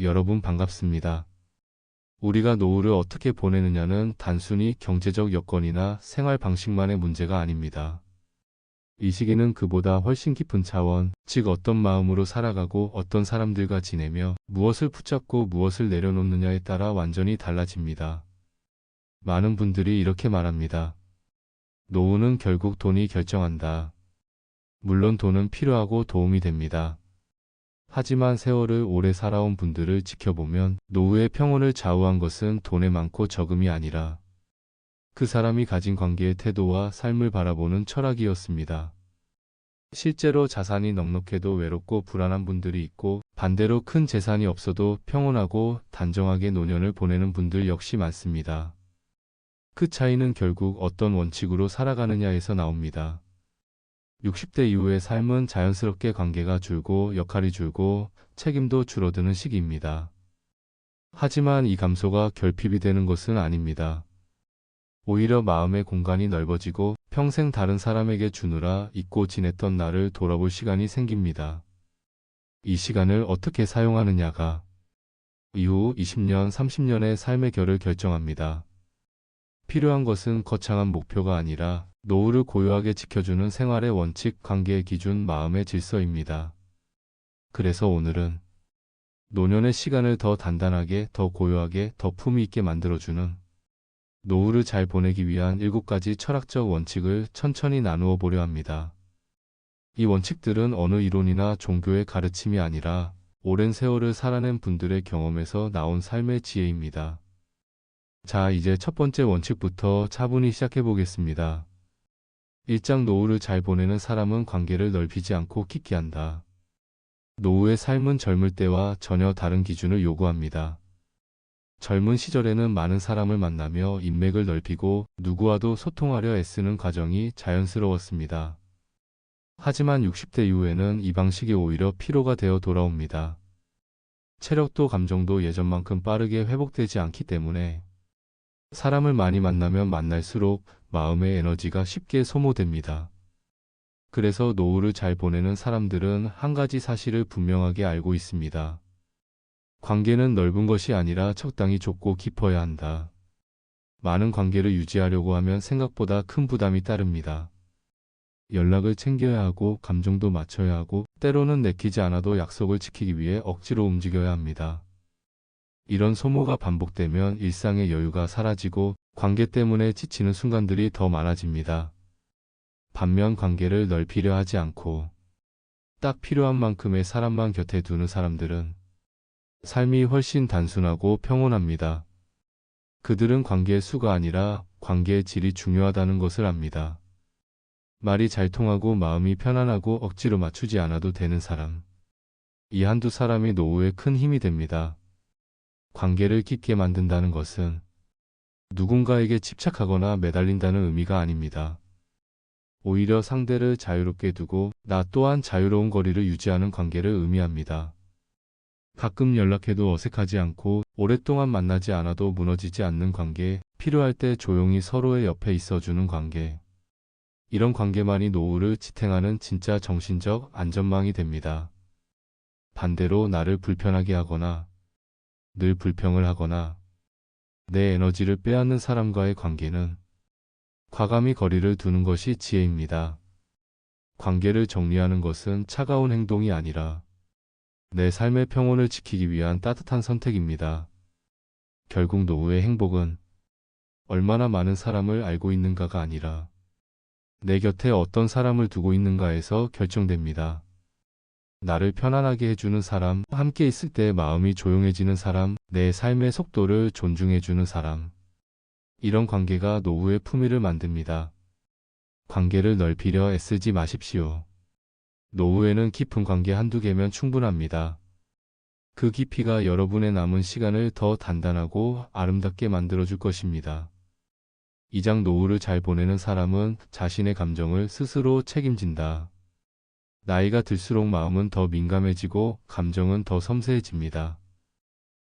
여러분 반갑습니다. 우리가 노후를 어떻게 보내느냐는 단순히 경제적 여건이나 생활 방식만의 문제가 아닙니다. 이 시기는 그보다 훨씬 깊은 차원, 즉 어떤 마음으로 살아가고 어떤 사람들과 지내며 무엇을 붙잡고 무엇을 내려놓느냐에 따라 완전히 달라집니다. 많은 분들이 이렇게 말합니다. 노후는 결국 돈이 결정한다. 물론 돈은 필요하고 도움이 됩니다. 하지만 세월을 오래 살아온 분들을 지켜보면 노후의 평온을 좌우한 것은 돈의 많고 적음이 아니라 그 사람이 가진 관계의 태도와 삶을 바라보는 철학이었습니다. 실제로 자산이 넉넉해도 외롭고 불안한 분들이 있고, 반대로 큰 재산이 없어도 평온하고 단정하게 노년을 보내는 분들 역시 많습니다. 그 차이는 결국 어떤 원칙으로 살아가느냐에서 나옵니다. 60대 이후의 삶은 자연스럽게 관계가 줄고 역할이 줄고 책임도 줄어드는 시기입니다. 하지만 이 감소가 결핍이 되는 것은 아닙니다. 오히려 마음의 공간이 넓어지고 평생 다른 사람에게 주느라 잊고 지냈던 나를 돌아볼 시간이 생깁니다. 이 시간을 어떻게 사용하느냐가 이후 20년, 30년의 삶의 결을 결정합니다. 필요한 것은 거창한 목표가 아니라 노후를 고요하게 지켜주는 생활의 원칙, 관계의 기준, 마음의 질서입니다. 그래서 오늘은 노년의 시간을 더 단단하게, 더 고요하게, 더 품위 있게 만들어주는 노후를 잘 보내기 위한 7가지 철학적 원칙을 천천히 나누어 보려 합니다. 이 원칙들은 어느 이론이나 종교의 가르침이 아니라 오랜 세월을 살아낸 분들의 경험에서 나온 삶의 지혜입니다. 자, 이제 첫 번째 원칙부터 차분히 시작해 보겠습니다. 일장 노후를 잘 보내는 사람은 관계를 넓히지 않고 깊게 한다. 노후의 삶은 젊을 때와 전혀 다른 기준을 요구합니다. 젊은 시절에는 많은 사람을 만나며 인맥을 넓히고 누구와도 소통하려 애쓰는 과정이 자연스러웠습니다. 하지만 60대 이후에는 이 방식이 오히려 피로가 되어 돌아옵니다. 체력도 감정도 예전만큼 빠르게 회복되지 않기 때문에 사람을 많이 만나면 만날수록 마음의 에너지가 쉽게 소모됩니다. 그래서 노후를 잘 보내는 사람들은 한 가지 사실을 분명하게 알고 있습니다. 관계는 넓은 것이 아니라 적당히 좁고 깊어야 한다. 많은 관계를 유지하려고 하면 생각보다 큰 부담이 따릅니다. 연락을 챙겨야 하고 감정도 맞춰야 하고 때로는 내키지 않아도 약속을 지키기 위해 억지로 움직여야 합니다. 이런 소모가 반복되면 일상의 여유가 사라지고 관계 때문에 지치는 순간들이 더 많아집니다. 반면 관계를 넓히려 하지 않고 딱 필요한 만큼의 사람만 곁에 두는 사람들은 삶이 훨씬 단순하고 평온합니다. 그들은 관계의 수가 아니라 관계의 질이 중요하다는 것을 압니다. 말이 잘 통하고 마음이 편안하고 억지로 맞추지 않아도 되는 사람. 이 한두 사람이 노후에 큰 힘이 됩니다. 관계를 깊게 만든다는 것은 누군가에게 집착하거나 매달린다는 의미가 아닙니다. 오히려 상대를 자유롭게 두고 나 또한 자유로운 거리를 유지하는 관계를 의미합니다. 가끔 연락해도 어색하지 않고 오랫동안 만나지 않아도 무너지지 않는 관계, 필요할 때 조용히 서로의 옆에 있어주는 관계. 이런 관계만이 노후를 지탱하는 진짜 정신적 안전망이 됩니다. 반대로 나를 불편하게 하거나 늘 불평을 하거나 내 에너지를 빼앗는 사람과의 관계는 과감히 거리를 두는 것이 지혜입니다. 관계를 정리하는 것은 차가운 행동이 아니라 내 삶의 평온을 지키기 위한 따뜻한 선택입니다. 결국 노후의 행복은 얼마나 많은 사람을 알고 있는가가 아니라 내 곁에 어떤 사람을 두고 있는가에서 결정됩니다. 나를 편안하게 해주는 사람, 함께 있을 때 마음이 조용해지는 사람, 내 삶의 속도를 존중해주는 사람. 이런 관계가 노후의 품위를 만듭니다. 관계를 넓히려 애쓰지 마십시오. 노후에는 깊은 관계 한두 개면 충분합니다. 그 깊이가 여러분의 남은 시간을 더 단단하고 아름답게 만들어줄 것입니다. 이장 노후를 잘 보내는 사람은 자신의 감정을 스스로 책임진다. 나이가 들수록 마음은 더 민감해지고 감정은 더 섬세해집니다.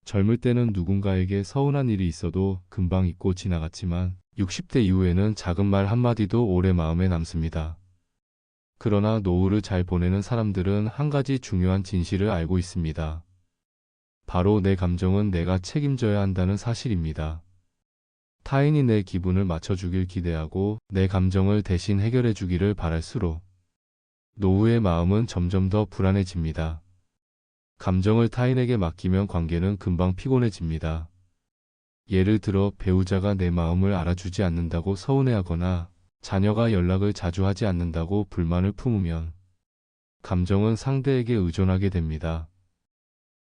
젊을 때는 누군가에게 서운한 일이 있어도 금방 잊고 지나갔지만 60대 이후에는 작은 말 한마디도 오래 마음에 남습니다. 그러나 노후를 잘 보내는 사람들은 한 가지 중요한 진실을 알고 있습니다. 바로 내 감정은 내가 책임져야 한다는 사실입니다. 타인이 내 기분을 맞춰주길 기대하고 내 감정을 대신 해결해주기를 바랄수록 노후의 마음은 점점 더 불안해집니다. 감정을 타인에게 맡기면 관계는 금방 피곤해집니다. 예를 들어 배우자가 내 마음을 알아주지 않는다고 서운해하거나 자녀가 연락을 자주 하지 않는다고 불만을 품으면 감정은 상대에게 의존하게 됩니다.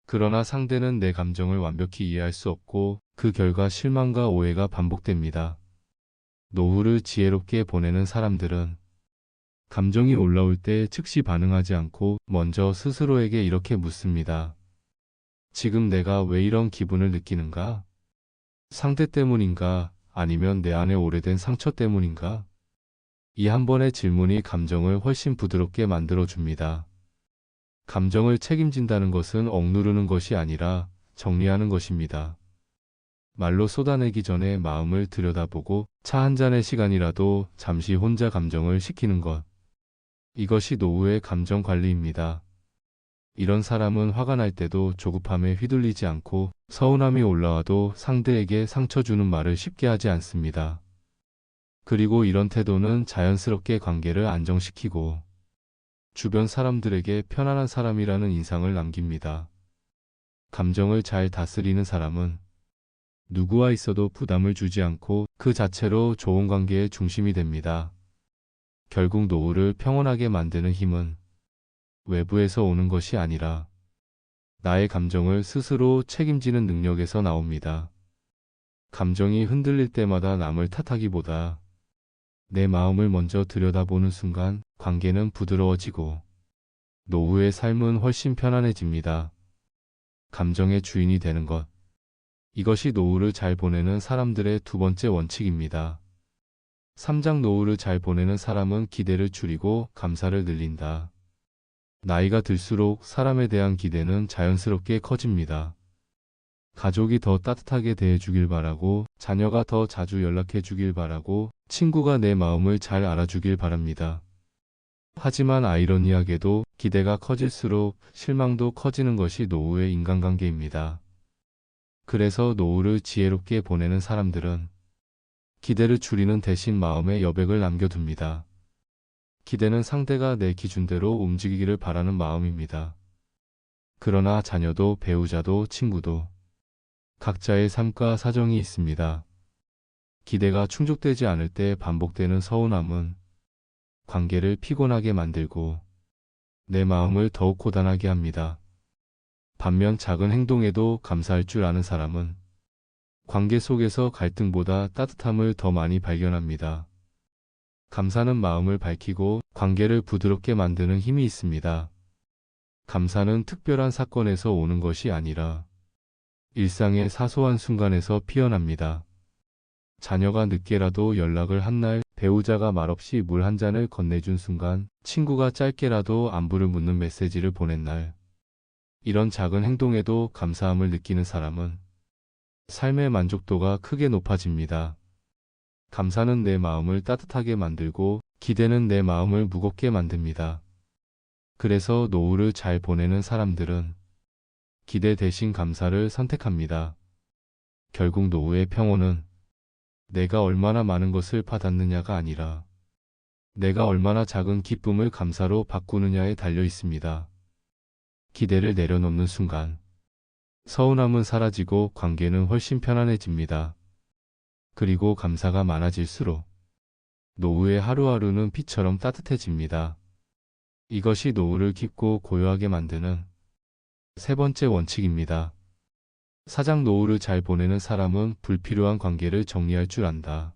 그러나 상대는 내 감정을 완벽히 이해할 수 없고 그 결과 실망과 오해가 반복됩니다. 노후를 지혜롭게 보내는 사람들은 감정이 올라올 때 즉시 반응하지 않고 먼저 스스로에게 이렇게 묻습니다. 지금 내가 왜 이런 기분을 느끼는가? 상대 때문인가? 아니면 내 안에 오래된 상처 때문인가? 이 한 번의 질문이 감정을 훨씬 부드럽게 만들어줍니다. 감정을 책임진다는 것은 억누르는 것이 아니라 정리하는 것입니다. 말로 쏟아내기 전에 마음을 들여다보고 차 한 잔의 시간이라도 잠시 혼자 감정을 식히는 것. 이것이 노후의 감정 관리입니다. 이런 사람은 화가 날 때도 조급함에 휘둘리지 않고 서운함이 올라와도 상대에게 상처 주는 말을 쉽게 하지 않습니다. 그리고 이런 태도는 자연스럽게 관계를 안정시키고 주변 사람들에게 편안한 사람이라는 인상을 남깁니다. 감정을 잘 다스리는 사람은 누구와 있어도 부담을 주지 않고 그 자체로 좋은 관계의 중심이 됩니다. 결국 노후를 평온하게 만드는 힘은 외부에서 오는 것이 아니라 나의 감정을 스스로 책임지는 능력에서 나옵니다. 감정이 흔들릴 때마다 남을 탓하기보다 내 마음을 먼저 들여다보는 순간 관계는 부드러워지고 노후의 삶은 훨씬 편안해집니다. 감정의 주인이 되는 것. 이것이 노후를 잘 보내는 사람들의 두 번째 원칙입니다. 3장 노후를 잘 보내는 사람은 기대를 줄이고 감사를 늘린다. 나이가 들수록 사람에 대한 기대는 자연스럽게 커집니다. 가족이 더 따뜻하게 대해주길 바라고, 자녀가 더 자주 연락해주길 바라고, 친구가 내 마음을 잘 알아주길 바랍니다. 하지만 아이러니하게도 기대가 커질수록 실망도 커지는 것이 노후의 인간관계입니다. 그래서 노후를 지혜롭게 보내는 사람들은 기대를 줄이는 대신 마음의 여백을 남겨둡니다. 기대는 상대가 내 기준대로 움직이기를 바라는 마음입니다. 그러나 자녀도 배우자도 친구도 각자의 삶과 사정이 있습니다. 기대가 충족되지 않을 때 반복되는 서운함은 관계를 피곤하게 만들고 내 마음을 더욱 고단하게 합니다. 반면 작은 행동에도 감사할 줄 아는 사람은 관계 속에서 갈등보다 따뜻함을 더 많이 발견합니다. 감사는 마음을 밝히고 관계를 부드럽게 만드는 힘이 있습니다. 감사는 특별한 사건에서 오는 것이 아니라 일상의 사소한 순간에서 피어납니다. 자녀가 늦게라도 연락을 한 날, 배우자가 말없이 물 한 잔을 건네준 순간, 친구가 짧게라도 안부를 묻는 메시지를 보낸 날. 이런 작은 행동에도 감사함을 느끼는 사람은 삶의 만족도가 크게 높아집니다. 감사는 내 마음을 따뜻하게 만들고 기대는 내 마음을 무겁게 만듭니다. 그래서 노후를 잘 보내는 사람들은 기대 대신 감사를 선택합니다. 결국 노후의 평온은 내가 얼마나 많은 것을 받았느냐가 아니라 내가 얼마나 작은 기쁨을 감사로 바꾸느냐에 달려 있습니다. 기대를 내려놓는 순간 서운함은 사라지고 관계는 훨씬 편안해집니다. 그리고 감사가 많아질수록 노후의 하루하루는 빛처럼 따뜻해집니다. 이것이 노후를 깊고 고요하게 만드는 세 번째 원칙입니다. 사장 노후를 잘 보내는 사람은 불필요한 관계를 정리할 줄 안다.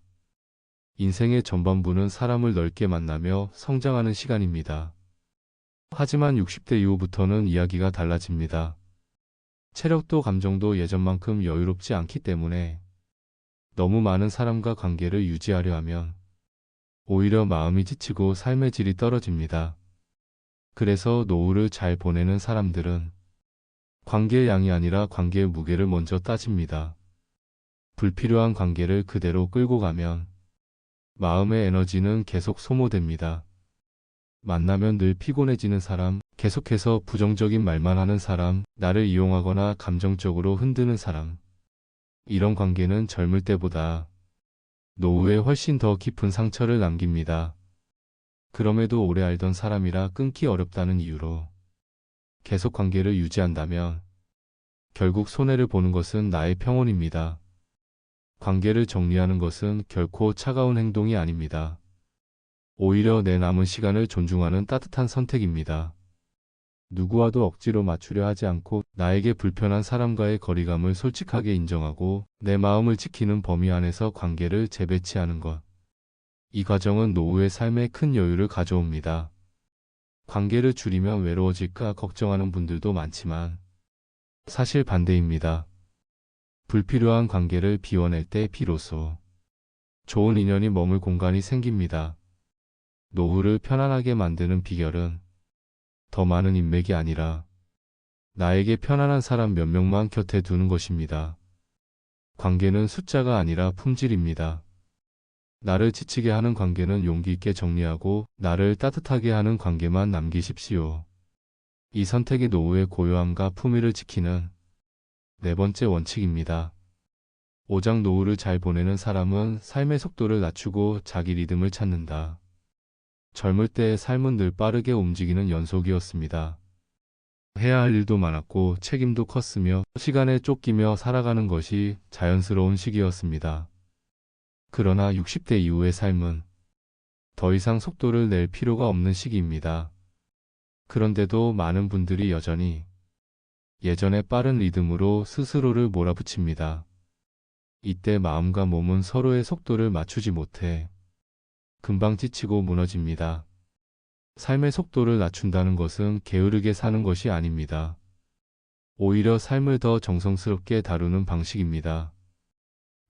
인생의 전반부는 사람을 넓게 만나며 성장하는 시간입니다. 하지만 60대 이후부터는 이야기가 달라집니다. 체력도 감정도 예전만큼 여유롭지 않기 때문에 너무 많은 사람과 관계를 유지하려 하면 오히려 마음이 지치고 삶의 질이 떨어집니다. 그래서 노후를 잘 보내는 사람들은 관계의 양이 아니라 관계의 무게를 먼저 따집니다. 불필요한 관계를 그대로 끌고 가면 마음의 에너지는 계속 소모됩니다. 만나면 늘 피곤해지는 사람, 계속해서 부정적인 말만 하는 사람, 나를 이용하거나 감정적으로 흔드는 사람. 이런 관계는 젊을 때보다 노후에 훨씬 더 깊은 상처를 남깁니다. 그럼에도 오래 알던 사람이라 끊기 어렵다는 이유로 계속 관계를 유지한다면 결국 손해를 보는 것은 나의 평온입니다. 관계를 정리하는 것은 결코 차가운 행동이 아닙니다. 오히려 내 남은 시간을 존중하는 따뜻한 선택입니다. 누구와도 억지로 맞추려 하지 않고 나에게 불편한 사람과의 거리감을 솔직하게 인정하고 내 마음을 지키는 범위 안에서 관계를 재배치하는 것. 이 과정은 노후의 삶에 큰 여유를 가져옵니다. 관계를 줄이면 외로워질까 걱정하는 분들도 많지만 사실 반대입니다. 불필요한 관계를 비워낼 때 비로소 좋은 인연이 머물 공간이 생깁니다. 노후를 편안하게 만드는 비결은 더 많은 인맥이 아니라 나에게 편안한 사람 몇 명만 곁에 두는 것입니다. 관계는 숫자가 아니라 품질입니다. 나를 지치게 하는 관계는 용기 있게 정리하고 나를 따뜻하게 하는 관계만 남기십시오. 이 선택이 노후의 고요함과 품위를 지키는 네 번째 원칙입니다. 오장 노후를 잘 보내는 사람은 삶의 속도를 낮추고 자기 리듬을 찾는다. 젊을 때의 삶은 늘 빠르게 움직이는 연속이었습니다. 해야 할 일도 많았고 책임도 컸으며 시간에 쫓기며 살아가는 것이 자연스러운 시기였습니다. 그러나 60대 이후의 삶은 더 이상 속도를 낼 필요가 없는 시기입니다. 그런데도 많은 분들이 여전히 예전의 빠른 리듬으로 스스로를 몰아붙입니다. 이때 마음과 몸은 서로의 속도를 맞추지 못해 금방 지치고 무너집니다. 삶의 속도를 낮춘다는 것은 게으르게 사는 것이 아닙니다. 오히려 삶을 더 정성스럽게 다루는 방식입니다.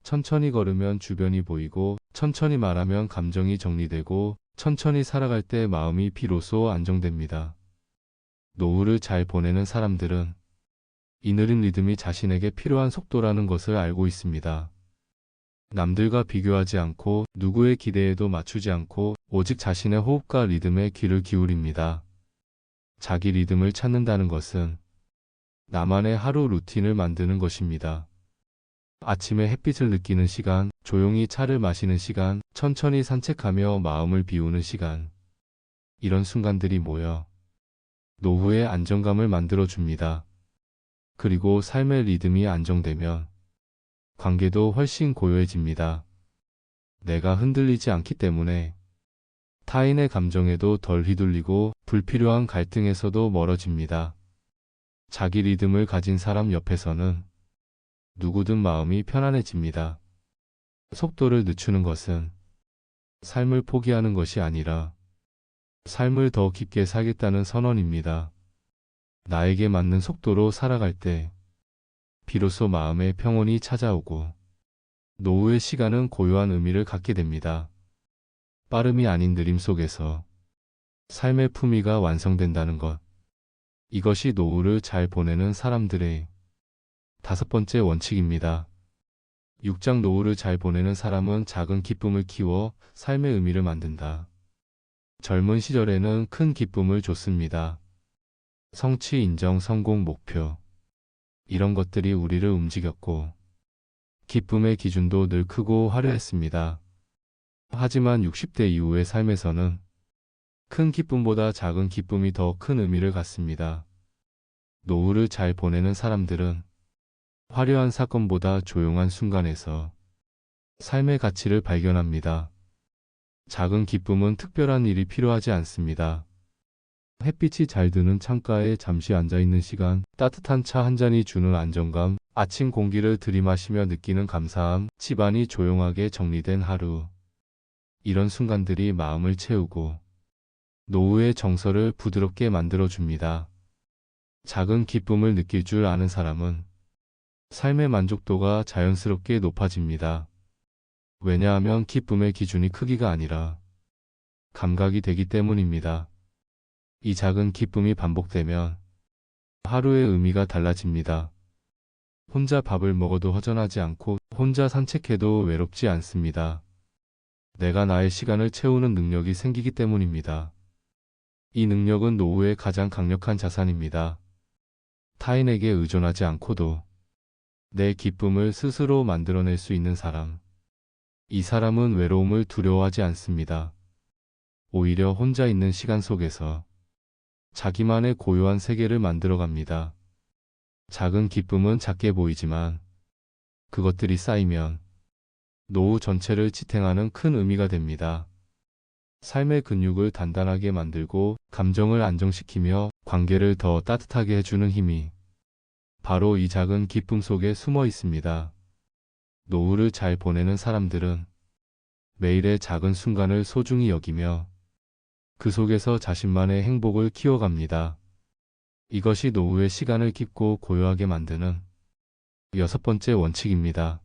천천히 걸으면 주변이 보이고, 천천히 말하면 감정이 정리되고, 천천히 살아갈 때 마음이 비로소 안정됩니다. 노후를 잘 보내는 사람들은 이 느린 리듬이 자신에게 필요한 속도라는 것을 알고 있습니다. 남들과 비교하지 않고 누구의 기대에도 맞추지 않고 오직 자신의 호흡과 리듬에 귀를 기울입니다. 자기 리듬을 찾는다는 것은 나만의 하루 루틴을 만드는 것입니다. 아침에 햇빛을 느끼는 시간, 조용히 차를 마시는 시간, 천천히 산책하며 마음을 비우는 시간. 이런 순간들이 모여 노후의 안정감을 만들어줍니다. 그리고 삶의 리듬이 안정되면 관계도 훨씬 고요해집니다. 내가 흔들리지 않기 때문에 타인의 감정에도 덜 휘둘리고 불필요한 갈등에서도 멀어집니다. 자기 리듬을 가진 사람 옆에서는 누구든 마음이 편안해집니다. 속도를 늦추는 것은 삶을 포기하는 것이 아니라 삶을 더 깊게 살겠다는 선언입니다. 나에게 맞는 속도로 살아갈 때 비로소 마음의 평온이 찾아오고 노후의 시간은 고요한 의미를 갖게 됩니다. 빠름이 아닌 느림 속에서 삶의 품위가 완성된다는 것. 이것이 노후를 잘 보내는 사람들의 다섯 번째 원칙입니다. 육장 노후를 잘 보내는 사람은 작은 기쁨을 키워 삶의 의미를 만든다. 젊은 시절에는 큰 기쁨을 줬습니다. 성취, 인정, 성공, 목표. 이런 것들이 우리를 움직였고 기쁨의 기준도 늘 크고 화려했습니다. 하지만 60대 이후의 삶에서는 큰 기쁨보다 작은 기쁨이 더 큰 의미를 갖습니다. 노후를 잘 보내는 사람들은 화려한 사건보다 조용한 순간에서 삶의 가치를 발견합니다. 작은 기쁨은 특별한 일이 필요하지 않습니다. 햇빛이 잘 드는 창가에 잠시 앉아있는 시간, 따뜻한 차 한 잔이 주는 안정감, 아침 공기를 들이마시며 느끼는 감사함, 집안이 조용하게 정리된 하루. 이런 순간들이 마음을 채우고 노후의 정서를 부드럽게 만들어줍니다. 작은 기쁨을 느낄 줄 아는 사람은 삶의 만족도가 자연스럽게 높아집니다. 왜냐하면 기쁨의 기준이 크기가 아니라 감각이 되기 때문입니다. 이 작은 기쁨이 반복되면 하루의 의미가 달라집니다. 혼자 밥을 먹어도 허전하지 않고 혼자 산책해도 외롭지 않습니다. 내가 나의 시간을 채우는 능력이 생기기 때문입니다. 이 능력은 노후의 가장 강력한 자산입니다. 타인에게 의존하지 않고도 내 기쁨을 스스로 만들어낼 수 있는 사람. 이 사람은 외로움을 두려워하지 않습니다. 오히려 혼자 있는 시간 속에서 자기만의 고요한 세계를 만들어갑니다. 작은 기쁨은 작게 보이지만 그것들이 쌓이면 노후 전체를 지탱하는 큰 의미가 됩니다. 삶의 근육을 단단하게 만들고 감정을 안정시키며 관계를 더 따뜻하게 해주는 힘이 바로 이 작은 기쁨 속에 숨어 있습니다. 노후를 잘 보내는 사람들은 매일의 작은 순간을 소중히 여기며 그 속에서 자신만의 행복을 키워갑니다. 이것이 노후의 시간을 깊고 고요하게 만드는 여섯 번째 원칙입니다.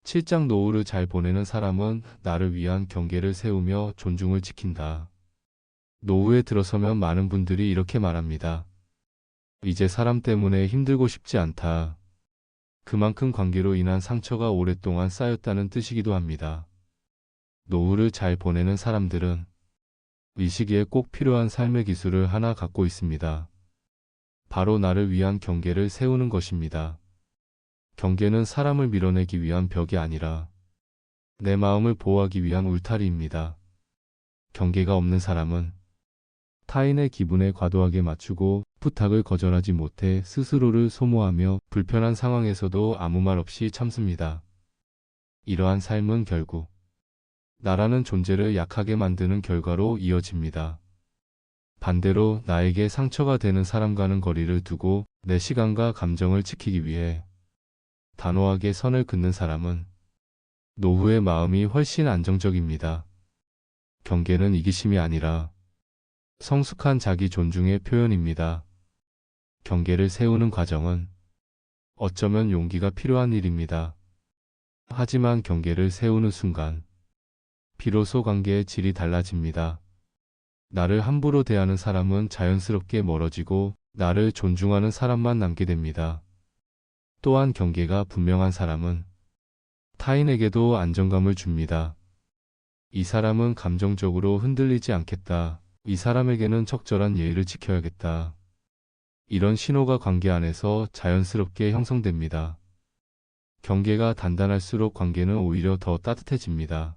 7장 노후를 잘 보내는 사람은 나를 위한 경계를 세우며 존중을 지킨다. 노후에 들어서면 많은 분들이 이렇게 말합니다. 이제 사람 때문에 힘들고 싶지 않다. 그만큼 관계로 인한 상처가 오랫동안 쌓였다는 뜻이기도 합니다. 노후를 잘 보내는 사람들은 이 시기에 꼭 필요한 삶의 기술을 하나 갖고 있습니다. 바로 나를 위한 경계를 세우는 것입니다. 경계는 사람을 밀어내기 위한 벽이 아니라 내 마음을 보호하기 위한 울타리입니다. 경계가 없는 사람은 타인의 기분에 과도하게 맞추고 부탁을 거절하지 못해 스스로를 소모하며 불편한 상황에서도 아무 말 없이 참습니다. 이러한 삶은 결국 나라는 존재를 약하게 만드는 결과로 이어집니다. 반대로 나에게 상처가 되는 사람과는 거리를 두고 내 시간과 감정을 지키기 위해 단호하게 선을 긋는 사람은 노후의 마음이 훨씬 안정적입니다. 경계는 이기심이 아니라 성숙한 자기 존중의 표현입니다. 경계를 세우는 과정은 어쩌면 용기가 필요한 일입니다. 하지만 경계를 세우는 순간 비로소 관계의 질이 달라집니다. 나를 함부로 대하는 사람은 자연스럽게 멀어지고 나를 존중하는 사람만 남게 됩니다. 또한 경계가 분명한 사람은 타인에게도 안정감을 줍니다. 이 사람은 감정적으로 흔들리지 않겠다. 이 사람에게는 적절한 예의를 지켜야겠다. 이런 신호가 관계 안에서 자연스럽게 형성됩니다. 경계가 단단할수록 관계는 오히려 더 따뜻해집니다.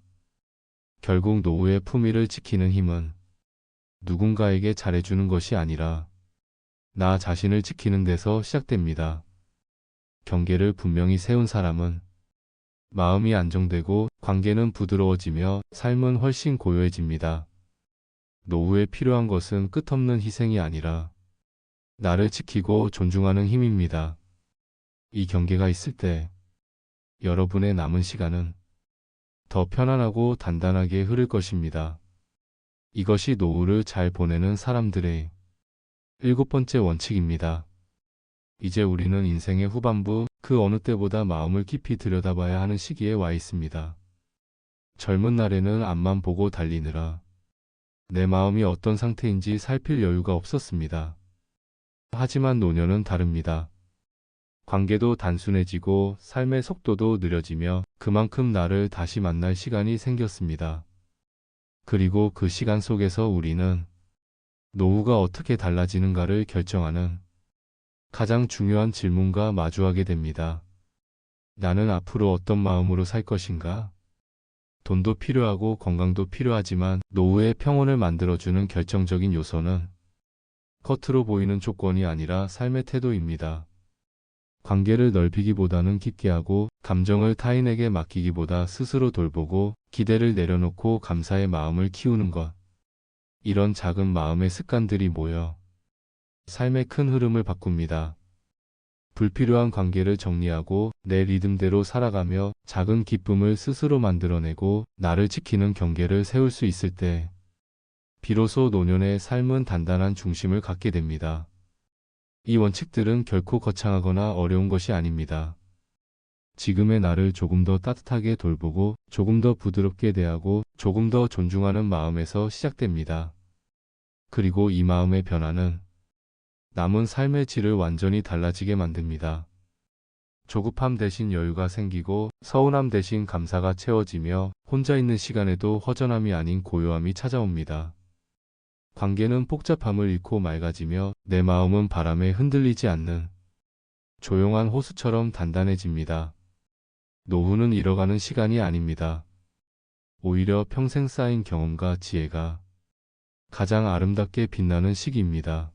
결국 노후의 품위를 지키는 힘은 누군가에게 잘해주는 것이 아니라 나 자신을 지키는 데서 시작됩니다. 경계를 분명히 세운 사람은 마음이 안정되고 관계는 부드러워지며 삶은 훨씬 고요해집니다. 노후에 필요한 것은 끝없는 희생이 아니라 나를 지키고 존중하는 힘입니다. 이 경계가 있을 때 여러분의 남은 시간은 더 편안하고 단단하게 흐를 것입니다. 이것이 노후를 잘 보내는 사람들의 7번째 원칙입니다. 이제 우리는 인생의 후반부, 그 어느 때보다 마음을 깊이 들여다봐야 하는 시기에 와 있습니다. 젊은 날에는 앞만 보고 달리느라 내 마음이 어떤 상태인지 살필 여유가 없었습니다. 하지만 노년은 다릅니다. 관계도 단순해지고 삶의 속도도 느려지며 그만큼 나를 다시 만날 시간이 생겼습니다. 그리고 그 시간 속에서 우리는 노후가 어떻게 달라지는가를 결정하는 가장 중요한 질문과 마주하게 됩니다. 나는 앞으로 어떤 마음으로 살 것인가? 돈도 필요하고 건강도 필요하지만 노후의 평온을 만들어주는 결정적인 요소는 겉으로 보이는 조건이 아니라 삶의 태도입니다. 관계를 넓히기보다는 깊게 하고 감정을 타인에게 맡기기보다 스스로 돌보고 기대를 내려놓고 감사의 마음을 키우는 것. 이런 작은 마음의 습관들이 모여 삶의 큰 흐름을 바꿉니다. 불필요한 관계를 정리하고 내 리듬대로 살아가며 작은 기쁨을 스스로 만들어내고 나를 지키는 경계를 세울 수 있을 때 비로소 노년의 삶은 단단한 중심을 갖게 됩니다. 이 원칙들은 결코 거창하거나 어려운 것이 아닙니다. 지금의 나를 조금 더 따뜻하게 돌보고 조금 더 부드럽게 대하고 조금 더 존중하는 마음에서 시작됩니다. 그리고 이 마음의 변화는 남은 삶의 질을 완전히 달라지게 만듭니다. 조급함 대신 여유가 생기고 서운함 대신 감사가 채워지며 혼자 있는 시간에도 허전함이 아닌 고요함이 찾아옵니다. 관계는 복잡함을 잃고 맑아지며 내 마음은 바람에 흔들리지 않는 조용한 호수처럼 단단해집니다. 노후는 잃어가는 시간이 아닙니다. 오히려 평생 쌓인 경험과 지혜가 가장 아름답게 빛나는 시기입니다.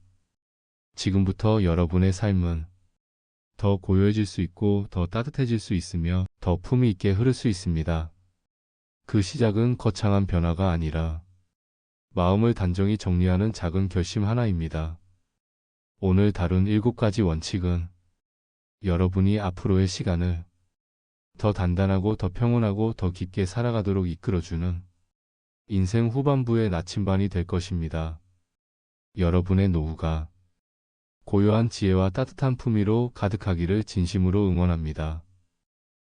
지금부터 여러분의 삶은 더 고요해질 수 있고 더 따뜻해질 수 있으며 더 품위 있게 흐를 수 있습니다. 그 시작은 거창한 변화가 아니라 마음을 단정히 정리하는 작은 결심 하나입니다. 오늘 다룬 7가지 원칙은 여러분이 앞으로의 시간을 더 단단하고 더 평온하고 더 깊게 살아가도록 이끌어주는 인생 후반부의 나침반이 될 것입니다. 여러분의 노후가 고요한 지혜와 따뜻한 품위로 가득하기를 진심으로 응원합니다.